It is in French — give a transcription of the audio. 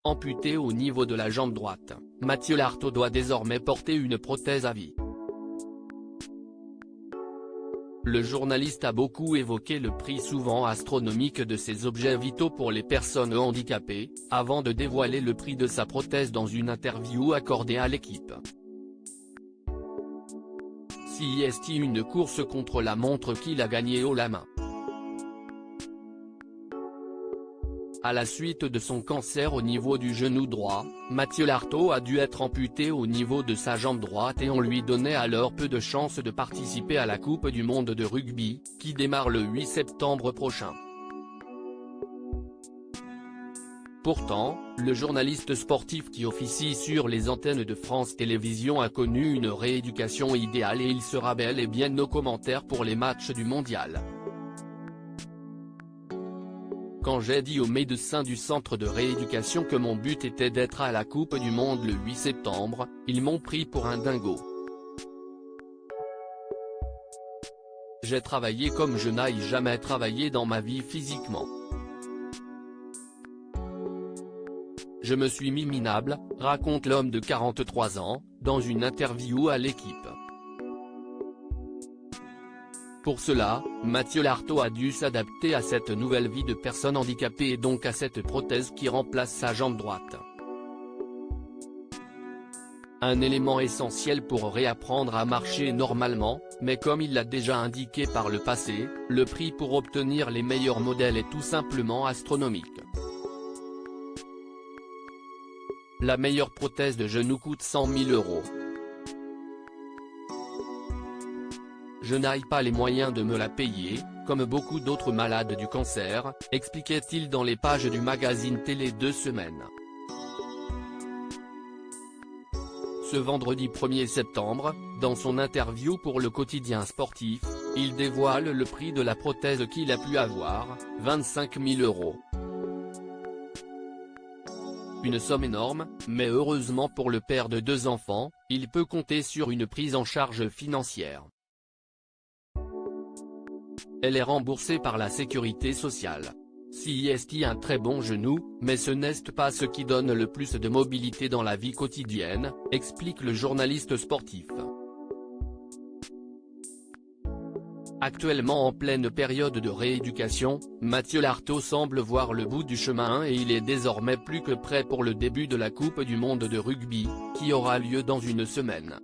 Amputé au niveau de la jambe droite, Mathieu Lartaud doit désormais porter une prothèse à vie. Le journaliste a beaucoup évoqué le prix souvent astronomique de ces objets vitaux pour les personnes handicapées, avant de dévoiler le prix de sa prothèse dans une interview accordée à l'équipe. CIST, une course contre la montre qu'il a gagnée haut la main. À la suite de son cancer au niveau du genou droit, Mathieu Lartaud a dû être amputé au niveau de sa jambe droite et on lui donnait alors peu de chances de participer à la Coupe du monde de rugby, qui démarre le 8 septembre prochain. Pourtant, le journaliste sportif qui officie sur les antennes de France Télévisions a connu une rééducation idéale et il sera bel et bien nos commentaires pour les matchs du mondial. Quand j'ai dit aux médecins du centre de rééducation que mon but était d'être à la Coupe du monde le 8 septembre, ils m'ont pris pour un dingo. J'ai travaillé comme je n'ai jamais travaillé dans ma vie physiquement. Je me suis mis minable, raconte l'homme de 43 ans, dans une interview à l'équipe. Pour cela, Mathieu Lartaud a dû s'adapter à cette nouvelle vie de personne handicapée et donc à cette prothèse qui remplace sa jambe droite. Un élément essentiel pour réapprendre à marcher normalement, mais comme il l'a déjà indiqué par le passé, le prix pour obtenir les meilleurs modèles est tout simplement astronomique. La meilleure prothèse de genou coûte 100 000 €. Je n'ai pas les moyens de me la payer, comme beaucoup d'autres malades du cancer, expliquait-il dans les pages du magazine Télé 2 Semaines. Ce vendredi 1er septembre, dans son interview pour le quotidien sportif, il dévoile le prix de la prothèse qu'il a pu avoir, 25 000 €. Une somme énorme, mais heureusement pour le père de 2 enfants, il peut compter sur une prise en charge financière. Elle est remboursée par la sécurité sociale. CIST, un très bon genou, mais ce n'est pas ce qui donne le plus de mobilité dans la vie quotidienne, explique le journaliste sportif. Actuellement en pleine période de rééducation, Mathieu Lartaud semble voir le bout du chemin et il est désormais plus que prêt pour le début de la Coupe du monde de rugby, qui aura lieu dans une semaine.